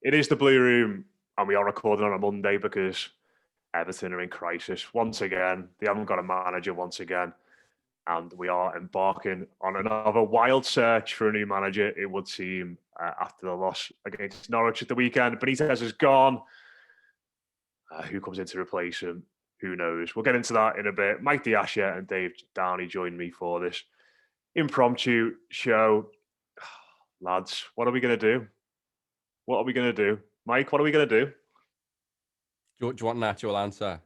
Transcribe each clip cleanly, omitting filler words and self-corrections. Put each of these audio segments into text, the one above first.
It is the Blue Room, and we are recording on a Monday because Everton are in crisis once again. They haven't got a manager once again, and we are embarking on another wild search for a new manager, it would seem, after the loss against Norwich at the weekend. Benitez is gone. Who comes in to replace him? Who knows? We'll get into that in a bit. Mike Diasha and Dave Downey joined me for this impromptu show. Lads, what are we going to do? What are we going to do? Mike, what are we going to do? Do you want an actual answer?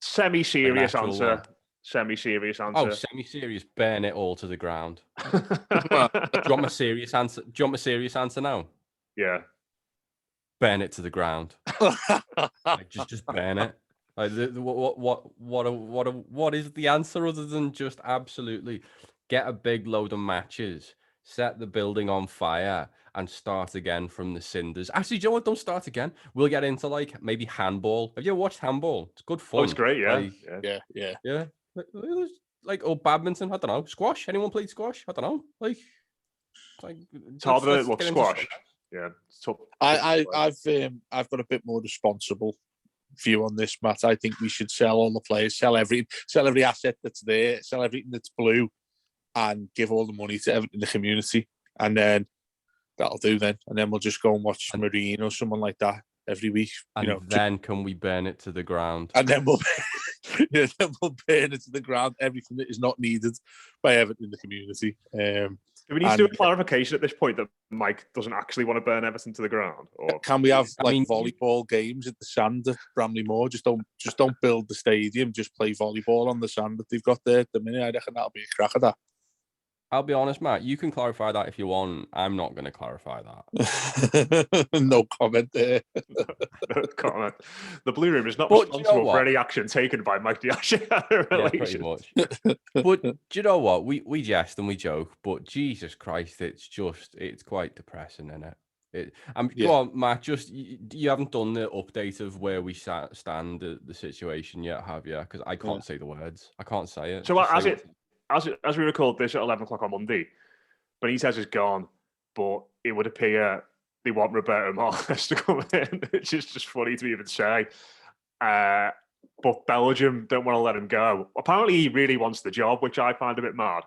Semi-serious answer. One. Semi-serious answer. Oh, semi-serious. Burn it all to the ground. Do you want my serious answer? Do you want my serious answer now? Yeah. Burn it to the ground. just burn it. Like, what is the answer other than just absolutely get a big load of matches, set the building on fire, and start again from the cinders? Actually, do you know what? Don't start again. We'll get into like maybe handball. Have you ever watched handball? It's good fun. Oh, it's great. Yeah, like, yeah. Like badminton. I don't know. Squash. Anyone played squash? I don't know. It's harder than squash. Yeah, I've got a bit more responsible view on this, Matt. I think we should sell all the players, sell every asset that's there, sell everything that's blue, and give all the money to everything in the community, and then that'll do. Then, and then we'll just go and watch Marine or someone like that every week. And then can we burn it to the ground? And then we'll burn it to the ground. Everything that is not needed by everything in the community. Do we need to do a clarification at this point that Mike doesn't actually want to burn Everton to the ground? Or can we have volleyball games at the sand at Bramley Moor? Just don't build the stadium. Just play volleyball on the sand that they've got there at the minute. I reckon that'll be a crack at that. I'll be honest, Matt. You can clarify that if you want. I'm not going to clarify that. No comment there. No comment. The Blue Room is not responsible for any action taken by Mike Diasha. Yeah, pretty much. But do you know what? We jest and we joke, but Jesus Christ, it's quite depressing, isn't it? Go on, Matt. Just you haven't done the update of where we stand the situation yet, have you? Because I can't say the words. I can't say it. So as we record this at 11 o'clock on Monday, Benitez is gone, but it would appear they want Roberto Martinez to come in, which is just funny to even say. But Belgium don't want to let him go. Apparently, he really wants the job, which I find a bit mad.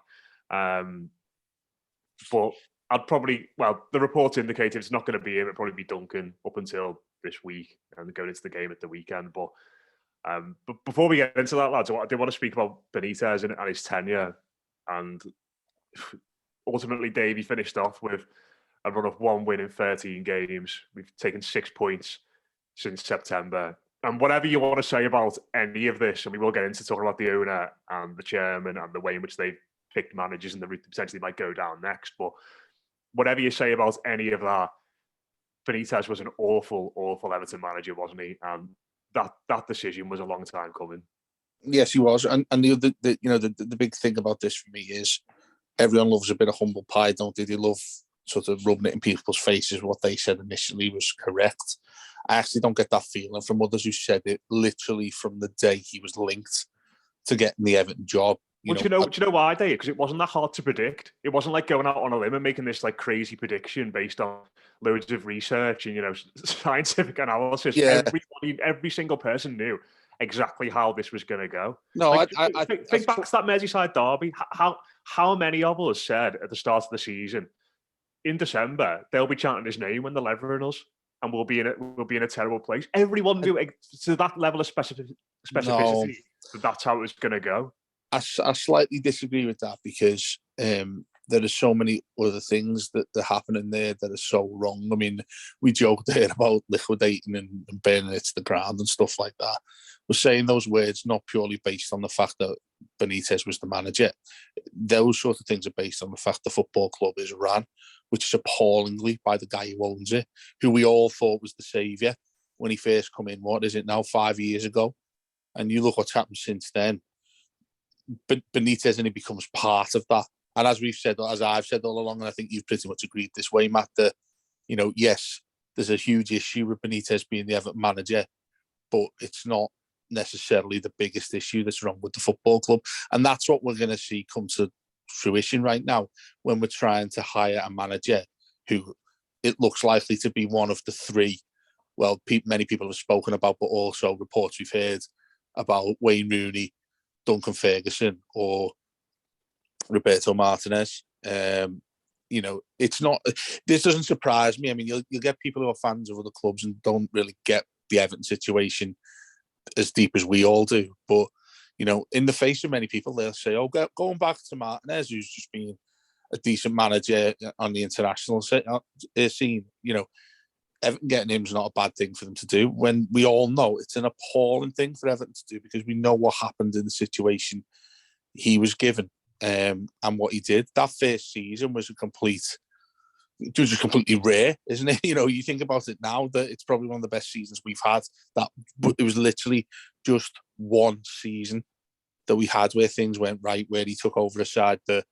But the reports indicate it's not going to be him. It'll probably be Duncan up until this week and going into the game at the weekend. But before we get into that, lads, I do want to speak about Benitez and his tenure. And ultimately, Davey finished off with a run of 1 win in 13 games. We've taken 6 points since September. And whatever you want to say about any of this, and we will get into talking about the owner and the chairman and the way in which they've picked managers and the route potentially might go down next. But whatever you say about any of that, Benitez was an awful, awful Everton manager, wasn't he? And that decision was a long time coming. Yes, he was. And the big thing about this for me is everyone loves a bit of humble pie, don't they? They love sort of rubbing it in people's faces. What they said initially was correct. I actually don't get that feeling from others who said it literally from the day he was linked to getting the Everton job. Do you know why, Dave? Because it wasn't that hard to predict. It wasn't like going out on a limb and making this like crazy prediction based on loads of research and scientific analysis. Yeah. Every single person knew exactly how this was going to go. No, I think back to that Merseyside derby. How many of us said at the start of the season in December they'll be chanting his name when they're levering us, and we'll be in a terrible place. Everyone knew to that level of specificity that that's how it was going to go. I slightly disagree with that because there are so many other things that are happening there that are so wrong. I mean, we joked there about liquidating and burning it to the ground and stuff like that. We're saying those words not purely based on the fact that Benitez was the manager. Those sort of things are based on the fact the football club is run, which is appallingly by the guy who owns it, who we all thought was the saviour when he first come in. What is it now, 5 years ago? And you look what's happened since then. But Benitez only becomes part of that. And as I've said all along, and I think you've pretty much agreed this way, Matt, that, yes, there's a huge issue with Benitez being the Everton manager, but it's not necessarily the biggest issue that's wrong with the football club. And that's what we're going to see come to fruition right now when we're trying to hire a manager who it looks likely to be one of the three. Well, many people have spoken about, but also reports we've heard about Wayne Rooney, Duncan Ferguson, or Roberto Martinez. It's not. This doesn't surprise me. I mean, you'll get people who are fans of other clubs and don't really get the Everton situation as deep as we all do. But in the face of many people, they'll say, "Oh, going back to Martinez, who's just been a decent manager on the international scene." Everton getting him is not a bad thing for them to do. When we all know it's an appalling thing for Everton to do, because we know what happened in the situation he was given. And what he did that first season was just completely rare, isn't it? You think about it now, that it's probably one of the best seasons we've had. But it was literally just one season that we had where things went right, where he took over a side that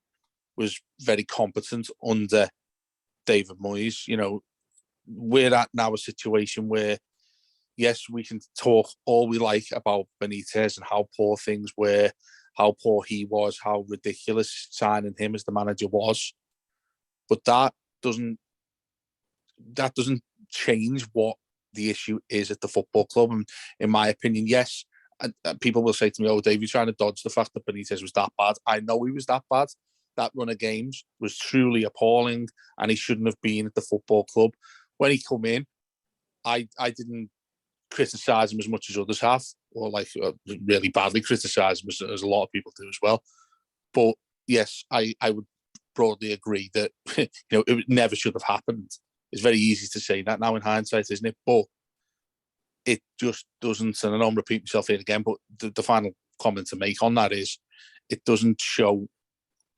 was very competent under David Moyes. We're at now a situation where, yes, we can talk all we like about Benitez and how poor things were, how poor he was, how ridiculous signing him as the manager was. But that doesn't change what the issue is at the football club. And in my opinion, yes, and people will say to me, "Oh, Dave, you're trying to dodge the fact that Benitez was that bad." I know he was that bad. That run of games was truly appalling, and he shouldn't have been at the football club. When he come in, I didn't criticise him as much as others have, or really badly criticise him as a lot of people do as well. But yes, I would broadly agree that it never should have happened. It's very easy to say that now in hindsight, isn't it? But it just doesn't, and I don't repeat myself here again, but the final comment to make on that is it doesn't show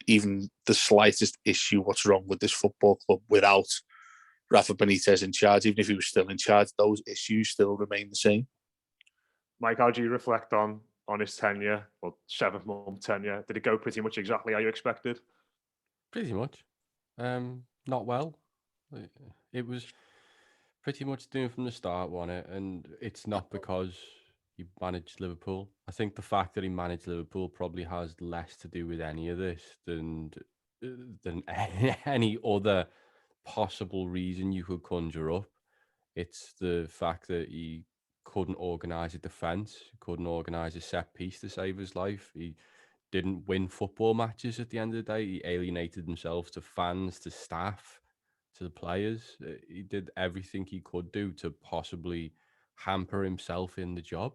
even the slightest issue what's wrong with this football club without Rafa Benitez in charge. Even if he was still in charge, those issues still remain the same. Mike, how do you reflect on his tenure, or 7-month tenure? Did it go pretty much exactly how you expected? Pretty much. Not well. It was pretty much doing from the start, wasn't it? And it's not because he managed Liverpool. I think the fact that he managed Liverpool probably has less to do with any of this than any other possible reason you could conjure up. It's the fact that he couldn't organise a defence, couldn't organise a set piece to save his life. He didn't win football matches at the end of the day. He alienated himself to fans, to staff, to the players. He did everything he could do to possibly hamper himself in the job.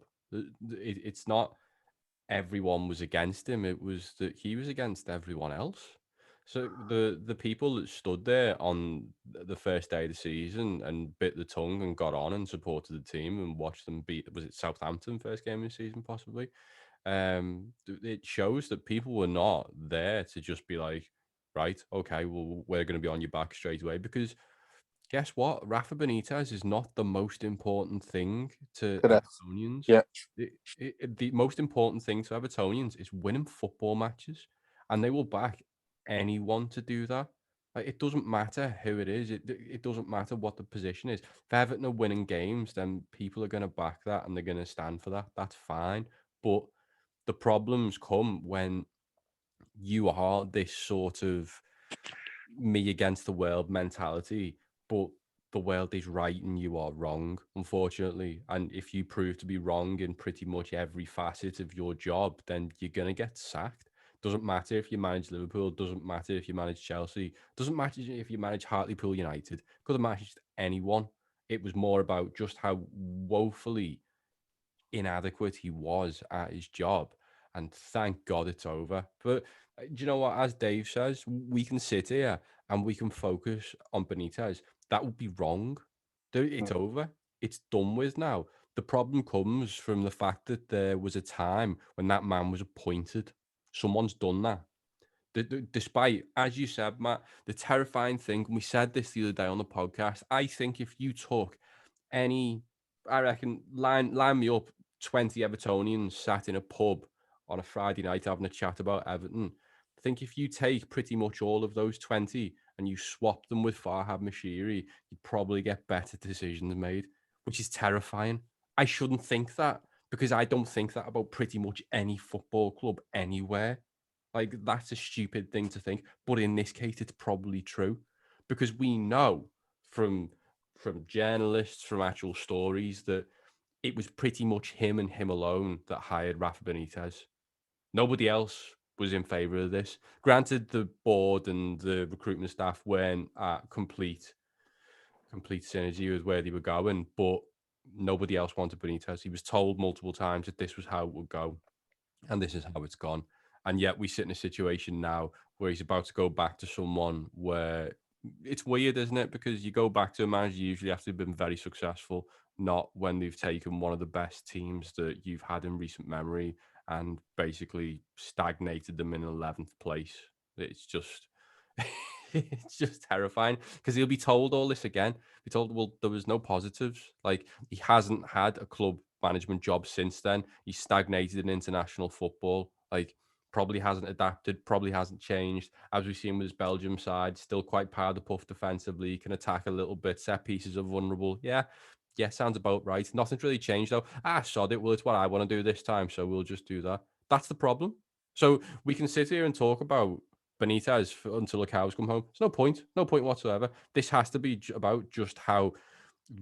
It's not everyone was against him. It was that he was against everyone else. So the people that stood there on the first day of the season and bit the tongue and got on and supported the team and watched them beat, was it Southampton first game of the season possibly? It shows that people were not there to just be like, right, okay, well, we're going to be on your back straight away, because guess what? Rafa Benitez is not the most important thing to Correct. Evertonians. Yeah. The most important thing to Evertonians is winning football matches, and they will back anyone to do that. Like, it doesn't matter who it is. It doesn't matter what the position is. If Everton are winning games, then people are going to back that and they're going to stand for that. That's fine. But the problems come when you are this sort of me against the world mentality, but the world is right and you are wrong, unfortunately. And if you prove to be wrong in pretty much every facet of your job, then you're going to get sacked. Doesn't matter if you manage Liverpool, doesn't matter if you manage Chelsea, doesn't matter if you manage Hartlepool United, could have managed anyone. It was more about just how woefully inadequate he was at his job. And thank God it's over. But do you know what? As Dave says, we can sit here and we can focus on Benitez. That would be wrong. It's over. It's done with now. The problem comes from the fact that there was a time when that man was appointed. Someone's done that. Despite, as you said, Matt, the terrifying thing, and we said this the other day on the podcast, I think if you took any, I reckon, line me up 20 Evertonians sat in a pub on a Friday night having a chat about Everton. I think if you take pretty much all of those 20 and you swap them with Farhad Moshiri, you'd probably get better decisions made, which is terrifying. I shouldn't think that, because I don't think that about pretty much any football club anywhere. Like, that's a stupid thing to think. But in this case, it's probably true, because we know from journalists, from actual stories, that it was pretty much him and him alone that hired Rafa Benitez. Nobody else was in favour of this. Granted, the board and the recruitment staff weren't at complete synergy with where they were going, but nobody else wanted Benitez. He was told multiple times that this was how it would go, and this is how it's gone. And yet we sit in a situation now where he's about to go back to someone where it's weird, isn't it? Because you go back to a manager usually after they've been very successful, not when they've taken one of the best teams that you've had in recent memory and basically stagnated them in 11th place. It's just it's just terrifying because he'll be told all this again. Be told, well, there was no positives. Like, he hasn't had a club management job since then. He's stagnated in international football. Like, probably hasn't adapted, probably hasn't changed. As we've seen with his Belgium side, still quite powder puff defensively, can attack a little bit, set pieces are vulnerable. Yeah, sounds about right. Nothing's really changed though. Sod it. Well, it's what I want to do this time, so we'll just do that. That's the problem. So we can sit here and talk about Benitez until the cows come home. There's no point whatsoever. This has to be about just how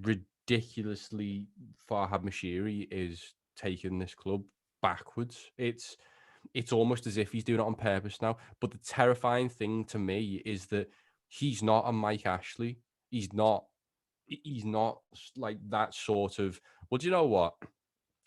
ridiculously Farhad Moshiri is taking this club backwards. It's almost as if he's doing it on purpose now. But the terrifying thing to me is that he's not a Mike Ashley. He's not like that sort of, well, do you know what?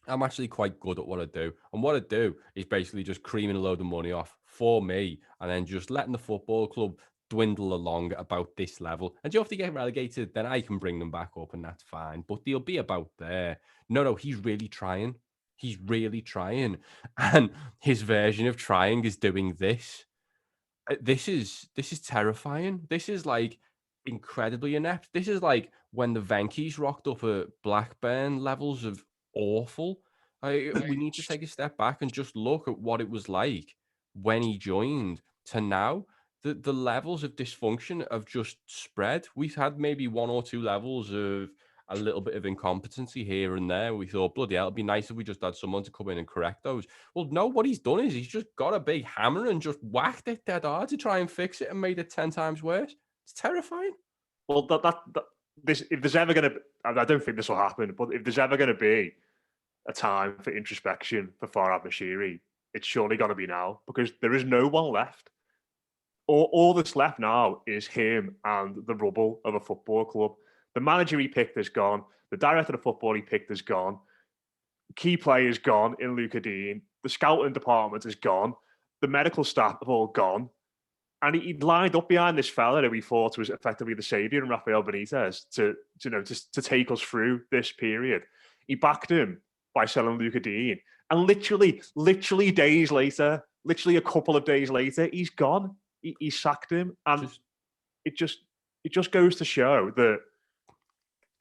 I'm actually quite good at what I do. And what I do is basically just creaming a load of money off for me and then just letting the football club dwindle along at about this level. And if they get relegated, then I can bring them back up and that's fine. But they'll be about there. No, he's really trying. He's really trying. And his version of trying is doing this. This is terrifying. This is like incredibly inept. This is like when the Venkies rocked up at Blackburn levels of awful. We need to take a step back and just look at what it was like when he joined to now. The levels of dysfunction have just spread. We've had maybe one or two levels of a little bit of incompetency here and there. We thought, bloody hell, it'd be nice if we just had someone to come in and correct those. Well, no, what he's done is he's just got a big hammer and just whacked it dead hard to try and fix it and made it 10 times worse. It's terrifying. Well, this, if there's ever going to, I don't think this will happen, but if there's ever going to be a time for introspection for Farhad Moshiri, it's surely going to be now, because there is no one left. All that's left now is him and the rubble of a football club. The manager he picked is gone. The director of football he picked is gone. Key players gone in Luca Dean. The scouting department is gone. The medical staff have all gone. And he lined up behind this fella who he thought was effectively the saviour in Rafael Benitez to take us through this period. He backed him by selling Luca Dean. And literally days later, literally a couple of days later, he's gone. He sacked him. And it just goes to show that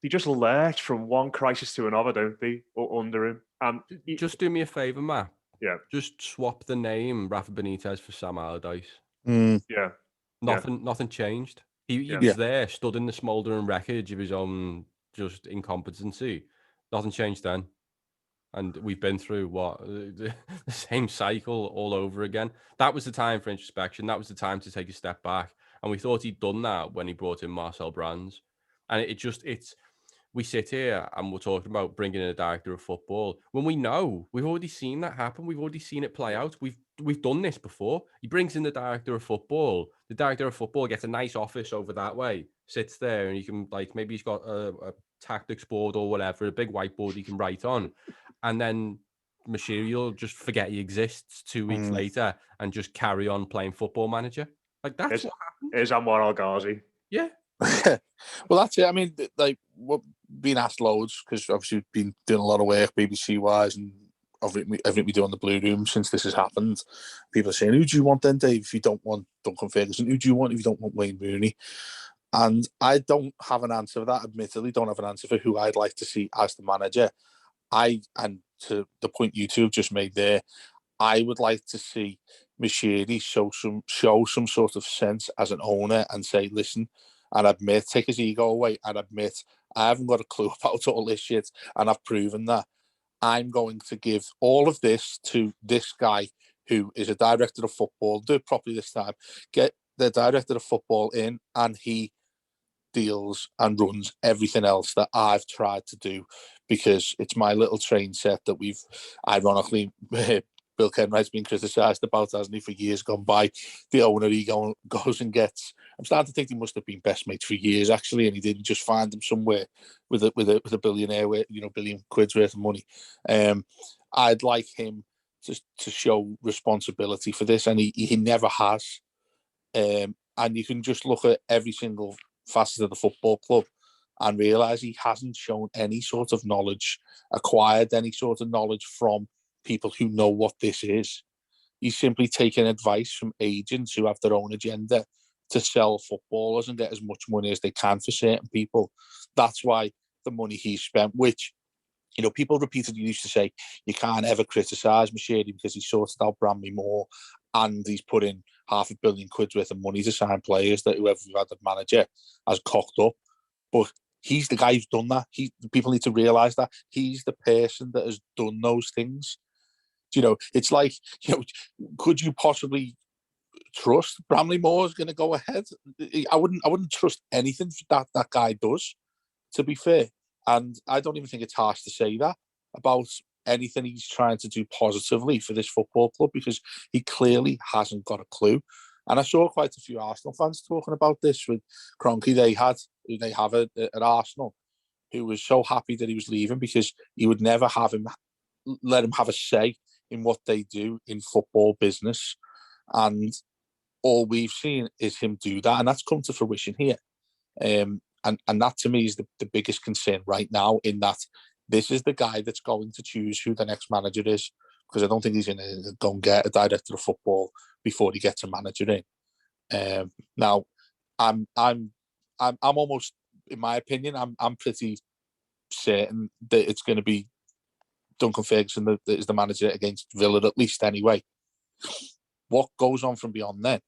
they just lurch from one crisis to another, don't they? Or under him. And just do me a favour, Matt. Yeah. Just swap the name Rafa Benitez for Sam Allardyce. Yeah. Nothing changed. He was there, stood in the smouldering wreckage of his own just incompetency. Nothing changed then. And we've been through the same cycle all over again. That was the time for introspection. That was the time to take a step back. And we thought he'd done that when he brought in Marcel Brands. And we sit here and we're talking about bringing in a director of football when we know we've already seen that happen. We've already seen it play out. We've done this before. He brings in the director of football. The director of football gets a nice office over that way, sits there, and you can, like, maybe he's got a tactics board or whatever, a big whiteboard he can write on. And then Moshiri will just forget he exists 2 weeks later and just carry on playing Football Manager. Like, that's what happened. Here's Anwar Al-Ghazi. Yeah. Well, that's it. I mean, like, we've been asked loads because obviously we've been doing a lot of work BBC-wise and everything we do on the Blue Room since this has happened. People are saying, who do you want then, Dave, if you don't want Duncan Ferguson? Who do you want if you don't want Wayne Rooney? And I don't have an answer for that, admittedly. Don't have an answer for who I'd like to see as the manager. And to the point you two have just made there, I would like to see Moshiri show some sort of sense as an owner and say, listen, and admit, take his ego away and admit, I haven't got a clue about all this shit, and I've proven that. I'm going to give all of this to this guy who is a director of football. Do it properly this time. Get the director of football in, and he deals and runs everything else that I've tried to do, because it's my little train set that we've, ironically, Bill Kenwright's been criticised about, hasn't he, for years gone by. The owner, he goes and gets. I'm starting to think they must have been best mates for years, actually, and he didn't just find them somewhere with a billionaire, with, you know, £1 billion worth of money. I'd like him to show responsibility for this, and he never has. And you can just look at every single facet of the football club and realise he hasn't shown any sort of knowledge, acquired any sort of knowledge from people who know what this is. He's simply taken advice from agents who have their own agenda to sell footballers and get as much money as they can for certain people. That's why the money he's spent, which, you know, people repeatedly used to say, you can't ever criticise Moshiri because he sorted out Bramley Moore and he's put in £500 million worth of money to sign players that whoever we've had the manager has cocked up. But he's the guy who's done that. People need to realise that. He's the person that has done those things. You know, it's like, you know, could you possibly trust Bramley Moore is going to go ahead? I wouldn't trust anything that guy does, to be fair. And I don't even think it's harsh to say that about anything he's trying to do positively for this football club, because he clearly hasn't got a clue. And I saw quite a few Arsenal fans talking about this with Kroenke. They have at Arsenal, who was so happy that he was leaving because he would never let him have a say in what they do in football business. And all we've seen is him do that, and that's come to fruition here. And that to me is the biggest concern right now, in that this is the guy that's going to choose who the next manager is, because I don't think he's going to go and get a director of football before he gets a manager in. Now, I'm almost, in my opinion, I'm pretty certain that it's going to be Duncan Ferguson that is the manager against Villa, at least anyway. What goes on from beyond then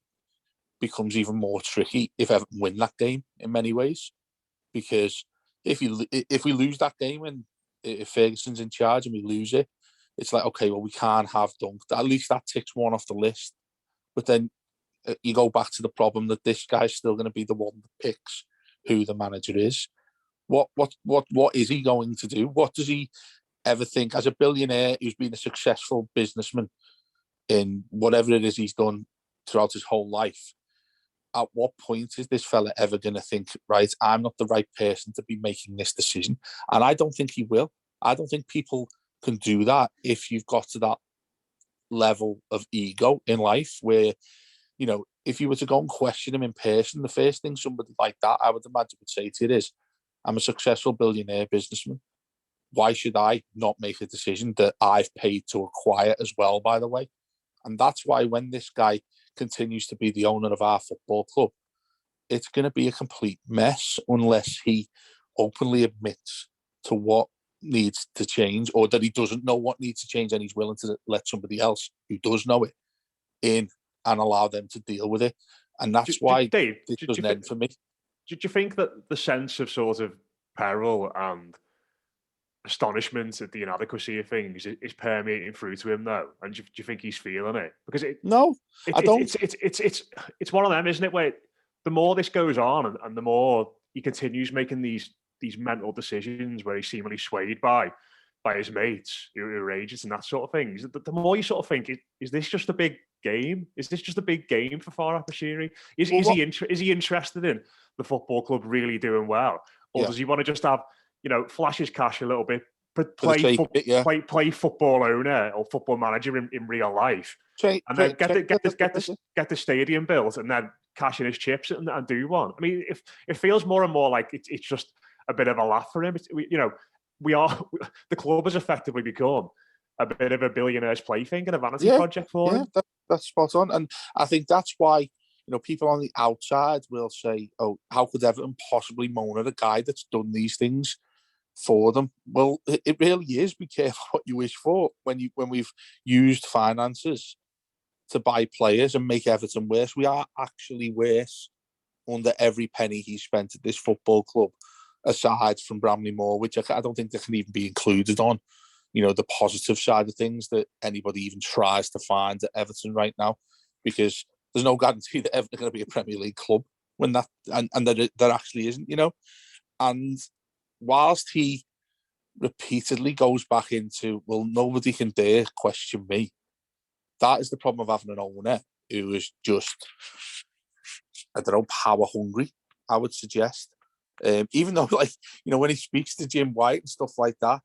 becomes even more tricky if Everton win that game in many ways, because if we lose that game and if Ferguson's in charge and we lose it, it's like, okay, well, we can't have Dunk. At least that ticks one off the list. But then you go back to the problem that this guy's still going to be the one that picks who the manager is. What is he going to do? What does he ever think, as a billionaire who's been a successful businessman in whatever it is he's done throughout his whole life? At what point is this fella ever going to think, right, I'm not the right person to be making this decision? And I don't think he will. I don't think people can do that if you've got to that level of ego in life where, you know, if you were to go and question him in person, the first thing somebody like that, I would imagine, would say to you is, I'm a successful billionaire businessman. Why should I not make a decision that I've paid to acquire as well, by the way? And that's why when this guy continues to be the owner of our football club, it's going to be a complete mess unless he openly admits to what needs to change, or that he doesn't know what needs to change and he's willing to let somebody else who does know it in and allow them to deal with it. And that's why Dave, it doesn't end for me. Do you think that the sense of sort of peril and astonishment at the inadequacy of things is permeating through to him though? And do you think he's feeling it? Because I don't. It's one of them, isn't it? Where the more this goes on and the more he continues making these mental decisions where he's seemingly swayed by his mates who are agents and that sort of thing, the more you sort of think, is this just a big game? Is this just a big game for Farhad Moshiri? Is he interested in the football club really doing well, or does he want to just have, you know, flash his cash a little bit, play football owner or football manager in real life, and then get the stadium built and then cash in his chips and do one? I mean, if it feels more and more like it's just a bit of a laugh for him. The club has effectively become a bit of a billionaire's plaything and a vanity project for him. That's spot on. And I think that's why, you know, people on the outside will say, oh, how could Everton possibly moan at a guy that's done these things for them? Well, it really is. Be careful what you wish for. When we've used finances to buy players and make Everton worse, we are actually worse under every penny he spent at this football club, aside from Bramley Moore, which I don't think they can even be included on, you know, the positive side of things that anybody even tries to find at Everton right now, because there's no guarantee that Everton are going to be a Premier League club when that and there actually isn't, you know. And whilst he repeatedly goes back into, well, nobody can dare question me. That is the problem of having an owner who is just, I don't know, power hungry, I would suggest. Even though, like, you know, when he speaks to Jim White and stuff like that,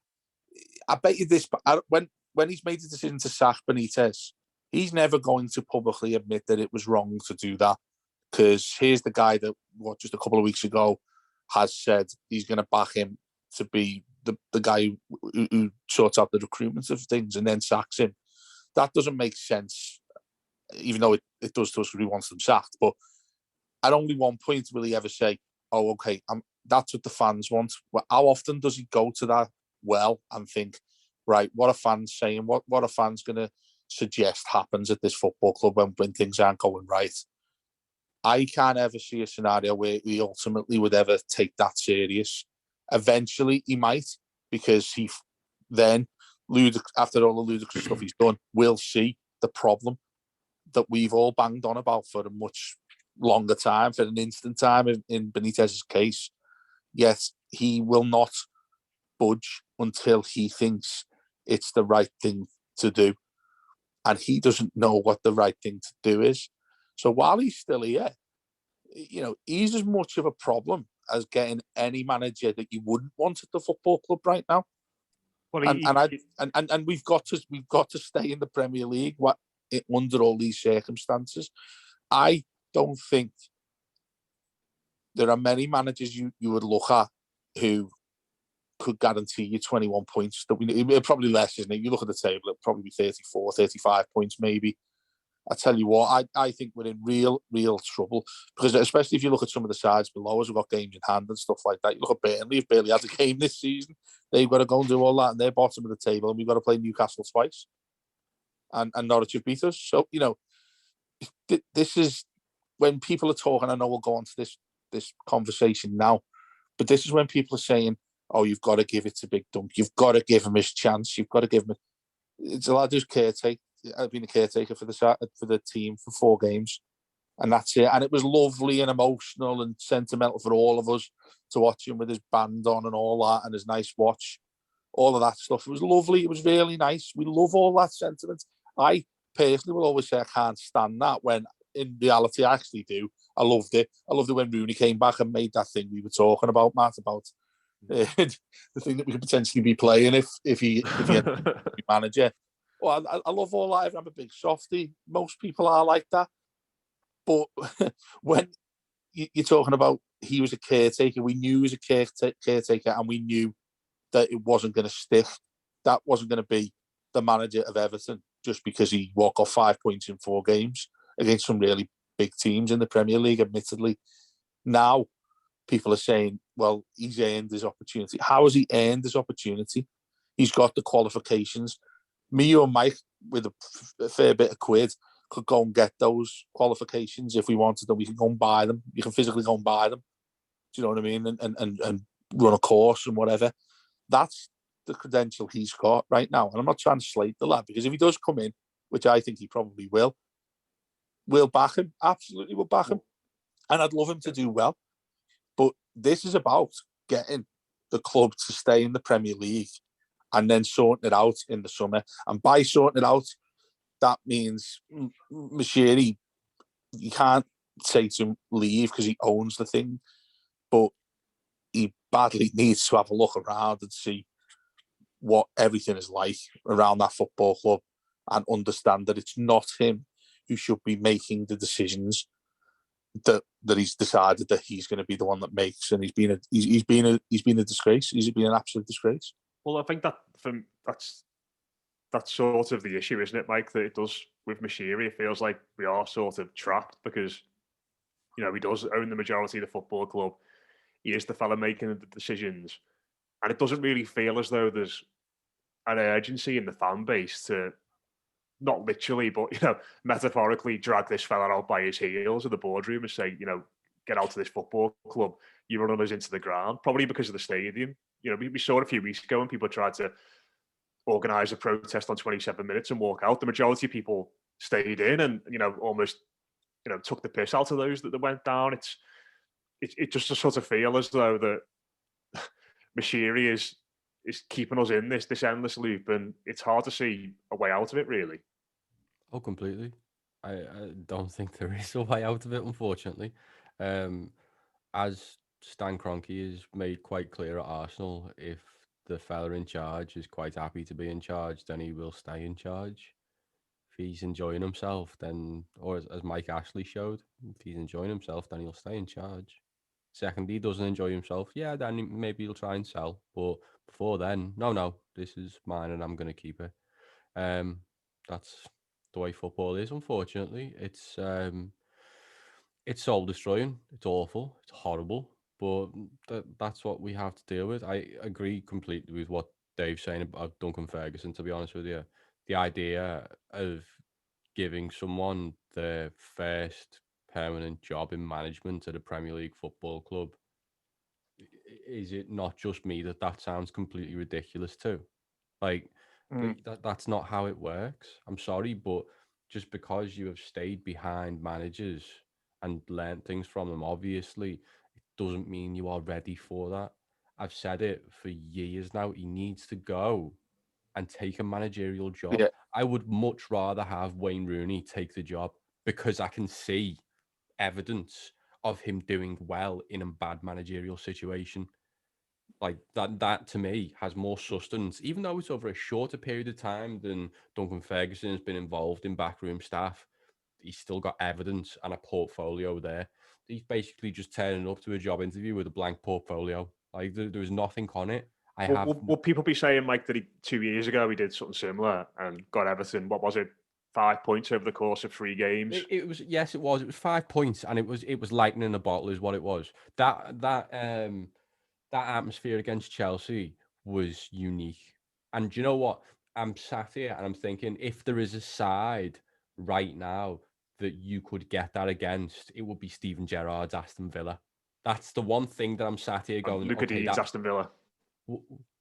I bet you this, when he's made the decision to sack Benitez, he's never going to publicly admit that it was wrong to do that. Because here's the guy that, just a couple of weeks ago, has said he's going to back him to be the guy who sorts out the recruitment of things and then sacks him. That doesn't make sense, even though it does to us because he wants them sacked. But at only one point will he ever say, oh, okay, that's what the fans want. Well, how often does he go to that well and think, right, what are fans saying? What are fans going to suggest happens at this football club when things aren't going right? I can't ever see a scenario where he ultimately would ever take that serious. Eventually, he might, because he then, after all the ludicrous stuff he's done, will see the problem that we've all banged on about for a much longer time, for an instant time in Benitez's case. Yet he will not budge until he thinks it's the right thing to do. And he doesn't know what the right thing to do is. So while he's still here, you know, he's as much of a problem as getting any manager that you wouldn't want at the football club right now. Well, and we've got to stay in the Premier League under all these circumstances. I don't think there are many managers you would look at who could guarantee you 21 points. Probably less, isn't it? You look at the table, it'll probably be 34, 35 points maybe. I tell you what, I think we're in real trouble, because especially if you look at some of the sides below us, we've got games in hand and stuff like that. You look at Burnley, if Burnley has a game this season, they've got to go and do all that, and they're bottom of the table, and we've got to play Newcastle twice, and Norwich have beat us. So, you know, this is when people are talking. I know we'll go on to this conversation now, but this is when people are saying, oh, you've got to give it to Big Dunk, you've got to give him his chance, you've got to give him it's a lad who's caretaker. I've been a caretaker for the team for 4 games, and that's it. And it was lovely and emotional and sentimental for all of us to watch him with his band on and all that, and his nice watch, all of that stuff. It was lovely. It was really nice. We love all that sentiment. I personally will always say I can't stand that, when in reality I actually do. I loved it. I loved it when Rooney came back and made that thing we were talking about, Matt, about the thing that we could potentially be playing if he had to be manager. Well, I love all that. I'm a big softie. Most people are like that. But when you're talking about he was a caretaker, we knew he was a caretaker, and we knew that it wasn't going to stick. That wasn't going to be the manager of Everton just because he walked off 5 points in 4 games against some really big teams in the Premier League, admittedly. Now, people are saying, well, he's earned his opportunity. How has he earned his opportunity? He's got the qualifications. Me or Mike, with a fair bit of quid, could go and get those qualifications if we wanted them. We can go and buy them. You can physically go and buy them. Do you know what I mean? And run a course and whatever. That's the credential he's got right now. And I'm not trying to slate the lad, because if he does come in, which I think he probably will, we'll back him. Absolutely, we'll back him. And I'd love him to do well. But this is about getting the club to stay in the Premier League and then sorting it out in the summer. And by sorting it out, that means Moshiri, you can't say to him leave because he owns the thing, but he badly needs to have a look around and see what everything is like around that football club and understand that it's not him who should be making the decisions that he's decided that he's going to be the one that makes. And he's been a disgrace. He's been an absolute disgrace. Well, I think that's sort of the issue, isn't it, Mike? That it does with Moshiri. It feels like we are sort of trapped because, you know, he does own the majority of the football club. He is the fella making the decisions, and it doesn't really feel as though there's an urgency in the fan base to, not literally, but, you know, metaphorically drag this fella out by his heels in the boardroom and say, you know, get out of this football club. You're running us into the ground, probably because of the stadium. You know, we saw it a few weeks ago when people tried to organise a protest on 27 minutes and walk out. The majority of people stayed in and, you know, almost, you know, took the piss out of those that went down. it just sort of feel as though that Moshiri is keeping us in this endless loop, and it's hard to see a way out of it, really. Oh, completely. I don't think there is a way out of it, unfortunately. As Stan Kroenke has made quite clear at Arsenal, if the fella in charge is quite happy to be in charge, then he will stay in charge. If he's enjoying himself, then, or as Mike Ashley showed, if he's enjoying himself, then he'll stay in charge. Second, he doesn't enjoy himself, yeah, then maybe he'll try and sell. But before then, no, this is mine and I'm going to keep it. That's the way football is, unfortunately. It's soul destroying. It's awful. It's horrible. But that's what we have to deal with. I agree completely with what Dave's saying about Duncan Ferguson, to be honest with you. The idea of giving someone their first permanent job in management at a Premier League football club, is it not just me that sounds completely ridiculous too? Like, that's not how it works. I'm sorry, but just because you have stayed behind managers and learned things from them, obviously, it doesn't mean you are ready for that. I've said it for years now. He needs to go and take a managerial job. Yeah. I would much rather have Wayne Rooney take the job because I can see evidence of him doing well in a bad managerial situation. Like that to me has more sustenance, even though it's over a shorter period of time than Duncan Ferguson has been involved in backroom staff. He's still got evidence and a portfolio there. He's basically just turning up to a job interview with a blank portfolio. Like there's nothing on it. Will people be saying, Mike, that 2 years ago he did something similar and got Everton? What was it? 5 points over the course of 3 games. It was, yes, it was 5 points, and it was lightning in a bottle, is what it was. That atmosphere against Chelsea was unique. And do you know what? I'm sat here and I'm thinking, if there is a side right now that you could get that against, it would be Steven Gerrard's Aston Villa. That's the one thing that I'm sat here going, Luca okay, Dean's Aston Villa.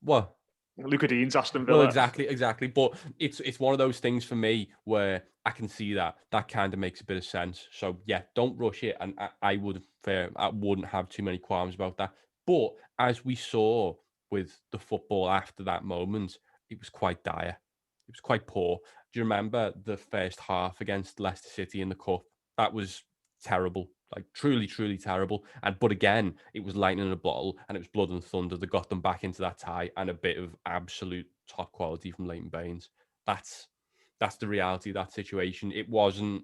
What? Luca Dean's Aston Well, Villa. exactly. But it's one of those things for me where I can see that kind of makes a bit of sense. So yeah, don't rush it, and I wouldn't have too many qualms about that. But as we saw with the football after that moment, it was quite dire. It was quite poor. Do you remember the first half against Leicester City in the cup? That was terrible. Like truly terrible. But again, it was lightning in a bottle, and it was blood and thunder that got them back into that tie, and a bit of absolute top quality from Leighton Baines. That's the reality of that situation. It wasn't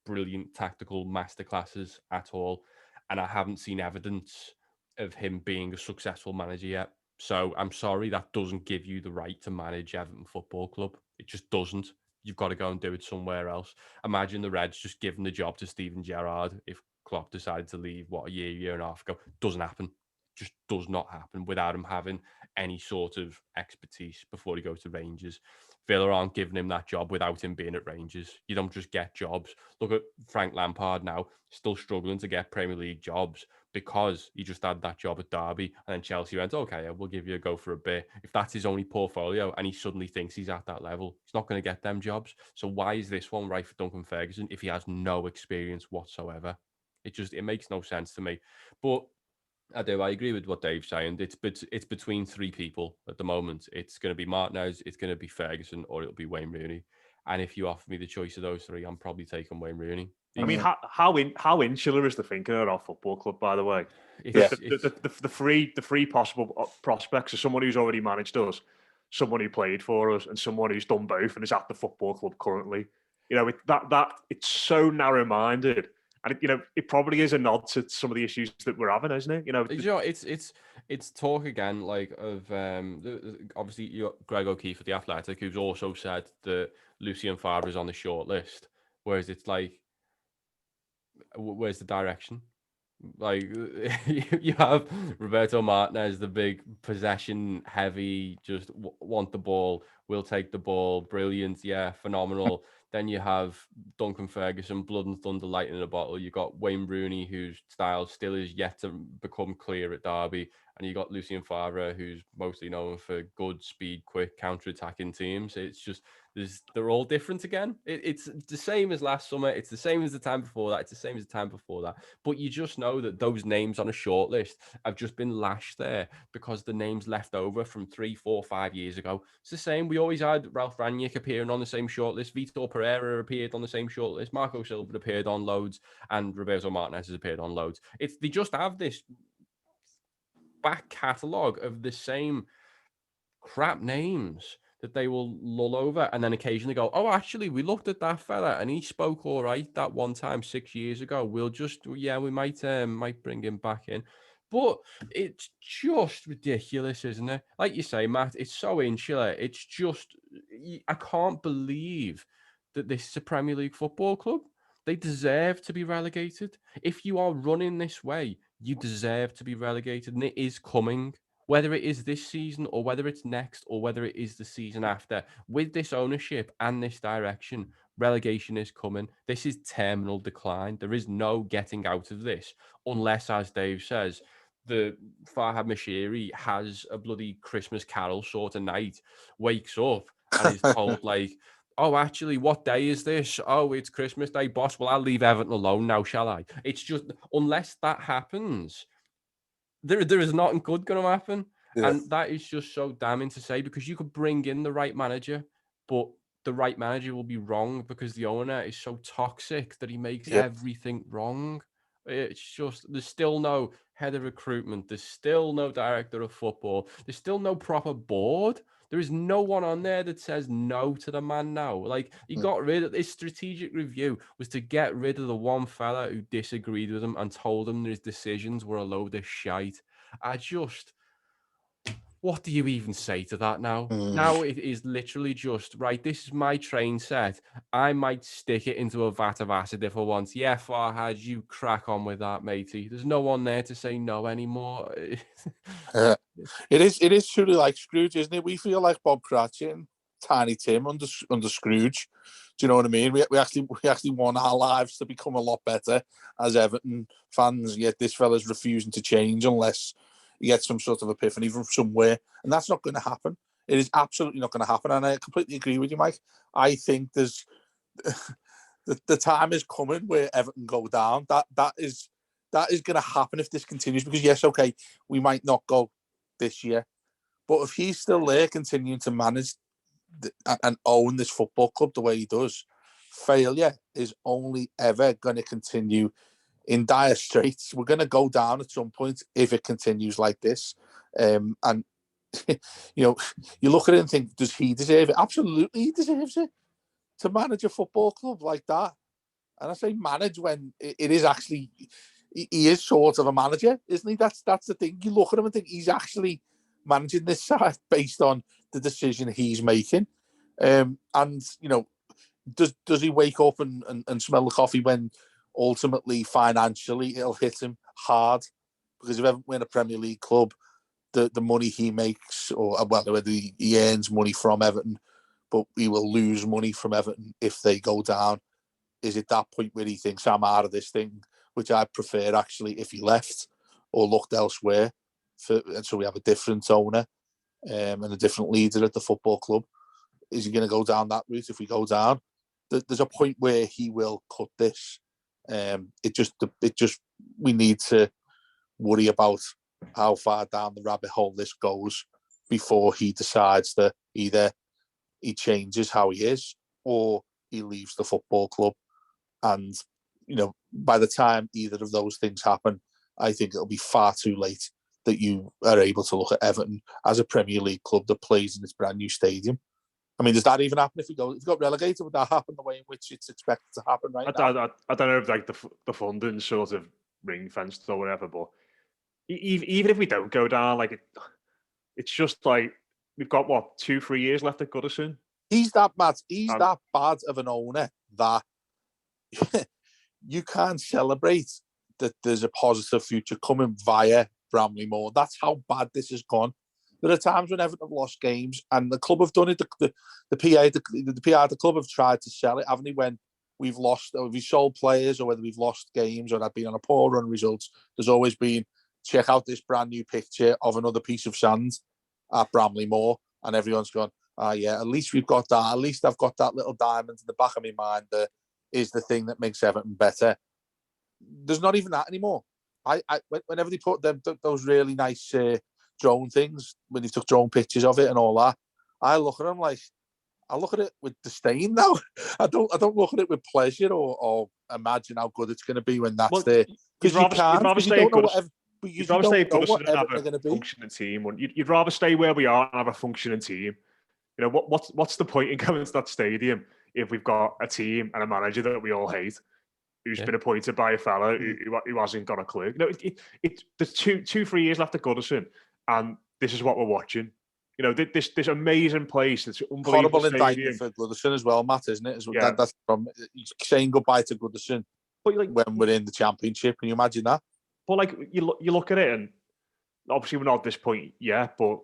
brilliant tactical masterclasses at all, and I haven't seen evidence of him being a successful manager yet. So I'm sorry, that doesn't give you the right to manage Everton Football Club. It just doesn't. You've got to go and do it somewhere else. Imagine the Reds just giving the job to Steven Gerrard if Klopp decided to leave, a year and a half ago. Doesn't happen. Just does not happen without him having any sort of expertise before he goes to Rangers. Villa aren't giving him that job without him being at Rangers. You don't just get jobs. Look at Frank Lampard now, still struggling to get Premier League jobs because he just had that job at Derby, and then Chelsea went, okay, we'll give you a go for a bit. If that's his only portfolio and he suddenly thinks he's at that level, he's not going to get them jobs. So why is this one right for Duncan Ferguson if he has no experience whatsoever? It makes no sense to me. But I agree with what Dave's saying. It's between 3 people at the moment. It's going to be Martinez, it's going to be Ferguson, or it'll be Wayne Rooney. And if you offer me the choice of those 3, I'm probably taking Wayne Rooney. I mean, how insular is the thinking at our football club, by the way? The 3 possible prospects are someone who's already managed us, someone who played for us, and someone who's done both and is at the football club currently. You know, it's so narrow-minded. And it probably is a nod to some of the issues that we're having, isn't it? It's talk again, like of obviously you got Greg O'Keefe at the Athletic, who's also said that Lucien Favre is on the short list. Whereas it's like, where's the direction? Like you have Roberto Martinez, the big possession heavy, just want the ball, will take the ball, brilliant, yeah, phenomenal. Then you have Duncan Ferguson, blood and thunder, lightning in a bottle. You got Wayne Rooney, whose style still is yet to become clear at Derby, and you got Lucien Favre, who's mostly known for good, speed, quick counter-attacking teams. It's just They're all different again. It's the same as last summer. It's the same as the time before that. It's the same as the time before that. But you just know that those names on a shortlist have just been lashed there because the names left over from 3, 4, 5 years ago. It's the same. We always had Ralph Rangnick appearing on the same shortlist. Vitor Pereira appeared on the same shortlist. Marco Silva appeared on loads, and Roberto Martinez has appeared on loads. They just have this back catalogue of the same crap names that they will lull over and then occasionally go, oh, actually, we looked at that fella and he spoke all right that one time 6 years ago. We'll just, we might bring him back in. But it's just ridiculous, isn't it? Like you say, Matt, it's so insular. It's just, I can't believe that this is a Premier League football club. They deserve to be relegated. If you are running this way, you deserve to be relegated, and it is coming. Whether it is this season or whether it's next or whether it is the season after, with this ownership and this direction, relegation is coming. This is terminal decline. There is no getting out of this unless, as Dave says, the Farhad Moshiri has a bloody Christmas Carol sort of night, wakes up and is told like, oh, actually, what day is this? Oh, it's Christmas Day, boss. Well, I'll leave Everton alone now, shall I? It's just, unless that happens, there is nothing good going to happen. Yeah. And that is just so damning to say, because you could bring in the right manager, but the right manager will be wrong because the owner is so toxic that he makes everything wrong. It's just, there's still no head of recruitment. There's still no director of football. There's still no proper board. There is no one on there that says no to the man now. Like, he got rid of his strategic review was to get rid of the one fella who disagreed with him and told him his decisions were a load of shite. What do you even say to that now? Now it is literally just, right, this is my train set. I might stick it into a vat of acid if I want. Yeah, Farhad, you crack on with that, matey. There's no one there to say no anymore. It is truly like Scrooge, isn't it? We feel like Bob Cratchit, Tiny Tim under Scrooge. Do you know what I mean? We actually want our lives to become a lot better as Everton fans, yet this fella's refusing to change unless he gets some sort of epiphany from somewhere, and that's not going to happen. It is absolutely not going to happen, and I completely agree with you, Mike. I think there's the time is coming where Everton go down. That is going to happen if this continues, because yes, okay, we might not go this year, but if he's still there continuing to manage and own this football club the way he does, failure is only ever going to continue in dire straits. We're going to go down at some point if it continues like this. And you look at it and think, does he deserve it? Absolutely, he deserves it to manage a football club like that. And I say manage when it is actually, he is sort of a manager, isn't he? That's the thing. You look at him and think he's actually managing this side based on the decision he's making. And does he wake up and smell the coffee when ultimately financially it'll hit him hard? Because if Everton win a Premier League club, the money he makes, or whether he earns money from Everton, but he will lose money from Everton if they go down, is at that point where he thinks, I'm out of this thing, which I'd prefer actually if he left or looked elsewhere, and so we have a different owner and a different leader at the football club. Is he going to go down that route? If we go down, there's a point where he will cut this. We need to worry about how far down the rabbit hole this goes before he decides that either he changes how he is or he leaves the football club. And by the time either of those things happen, I think it'll be far too late that you are able to look at Everton as a Premier League club that plays in its brand new stadium. I mean, does that even happen if we got relegated? Would that happen the way in which it's expected to happen right now? I don't know if like the funding sort of ring fenced or whatever, but even if we don't go down, like it's just like we've got 2-3 years left at Goodison. He's that bad. He's that bad of an owner that you can't celebrate that there's a positive future coming via Bramley Moore. That's how bad this has gone. There are times when Everton have lost games, and the club have done it. The PA, the club have tried to sell it, haven't they? When we've lost, or we've sold players, or whether we've lost games, or had been on a poor run results, there's always been, check out this brand new picture of another piece of sand at Bramley Moor, and everyone's gone, yeah, at least we've got that. At least I've got that little diamond in the back of my mind that is the thing that makes Everton better. There's not even that anymore. Whenever they put those really nice drone things, when they took drone pictures of it and all that, I look at them like, I look at it with disdain now. I don't look at it with pleasure or imagine how good it's going to be when that's there. Because you can't, because you don't know whatever. You'd rather stay Goodison and have a functioning team. You'd rather stay where we are and have a functioning team. You know, what's the point in going to that stadium if we've got a team and a manager that we all hate, who's been appointed by a fella who hasn't got a clue? You know, there's 2-3 years left at Goodison, and this is what we're watching. You know, this amazing place, this unbelievable horrible indictment for Goodison as well, Matt, isn't it? That's from saying goodbye to Goodison when we're in the Championship. Can you imagine that? But like you look at it, and obviously we're not at this point yet, but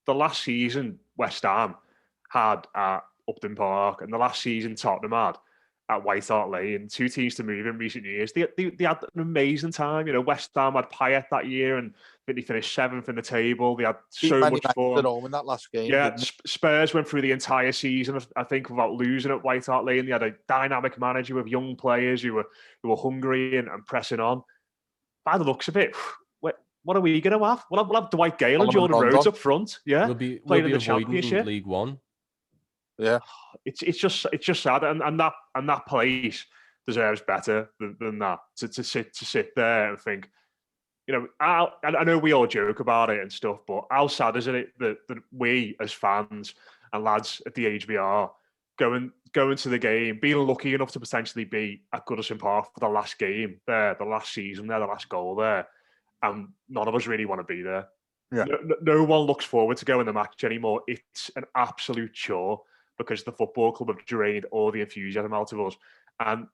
the last season West Ham had at Upton Park, and the last season Tottenham had at White Hart Lane, 2 teams to move in recent years. They had an amazing time. You know, West Ham had Payet that year, and I think they finished 7th in the table. They had so much fun. At home in that last game. Yeah, Spurs went through the entire season, I think, without losing at White Hart Lane. They had a dynamic manager with young players who were hungry and pressing on. By the looks of it, what are we going to have? We'll have Dwight Gale and Jordan Rhodes up front. Yeah, we'll be playing in the Championship, League One. Yeah, it's just sad, and that place deserves better than that. To sit there and think, you know, I know we all joke about it and stuff, but how sad is it that we as fans and lads at the age we are going to the game, being lucky enough to potentially be at Goodison Park for the last game there, the last season there, the last goal there, and none of us really want to be there. Yeah. No one looks forward to going to the match anymore. It's an absolute chore because the football club have drained all the enthusiasm out of us, and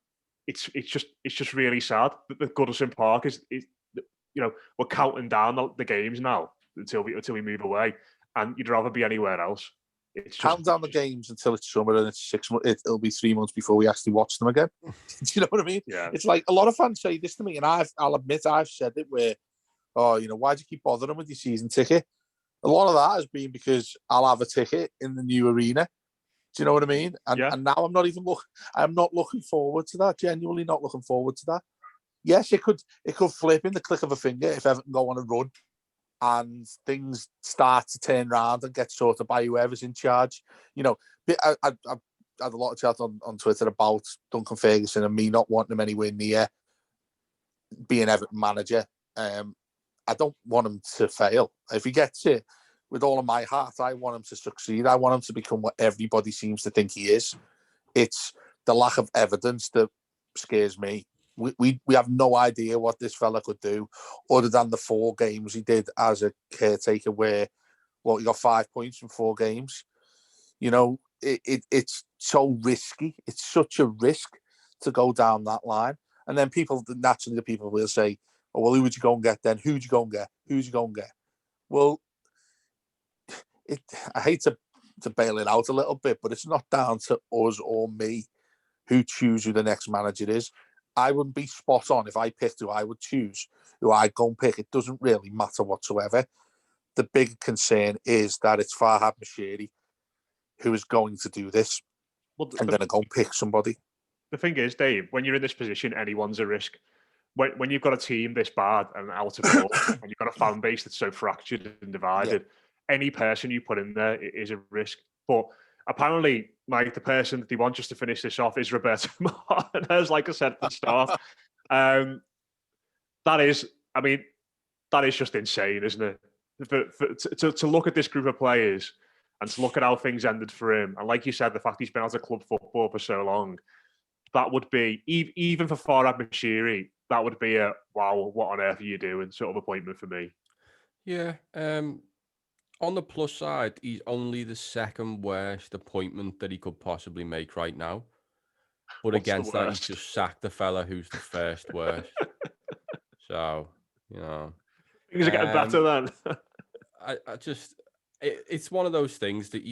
it's just really sad that the Goodison Park is you know, we're counting down the games now until we move away, and you'd rather be anywhere else. Count down the games until it's summer, and it's 6 months. It'll be 3 months before we actually watch them again. Do you know what I mean? Yeah. It's like a lot of fans say this to me, and I'll admit I've said it where, oh, you know, why do you keep bothering with your season ticket? A lot of that has been because I'll have a ticket in the new arena. Do you know what I mean? And now I'm not looking forward to that. Genuinely not looking forward to that. Yes, it could flip in the click of a finger if Everton go on a run and things start to turn around and get sorted by whoever's in charge. You know, I had a lot of chat on Twitter about Duncan Ferguson and me not wanting him anywhere near being Everton manager. I don't want him to fail. If he gets it, with all of my heart, I want him to succeed. I want him to become what everybody seems to think he is. It's the lack of evidence that scares me. We have no idea what this fella could do, other than the 4 games he did as a caretaker, where, well, he got 5 points from 4 games. You know, it's so risky. It's such a risk to go down that line. And then the people will say, oh, well, who would you go and get then? Who'd you go and get? Who'd you go and get? Well, I hate to bail it out a little bit, but it's not down to us or me who choose who the next manager is. I wouldn't be spot on if I picked who I would choose, who I'd go and pick. It doesn't really matter whatsoever. The big concern is that it's Farhad Moshiri who is going to do this and going to go and pick somebody. The thing is, Dave, when you're in this position, anyone's a risk. When you've got a team this bad and out of form, and you've got a fan base that's so fractured and divided, any person you put in there is a risk. But apparently, like, the person that they want just to finish this off is Roberto Martinez, like I said at the start. That is just insane, isn't it? To look at this group of players and to look at how things ended for him, and like you said, the fact he's been out of club football for so long, that would be, even for Farhad Moshiri, that would be a, wow, what on earth are you doing sort of appointment for me. Yeah. On the plus side, he's only the second worst appointment that he could possibly make right now. But against that, he's just sacked the fella who's the first worst. So, you know. Things are getting better then. It's one of those things that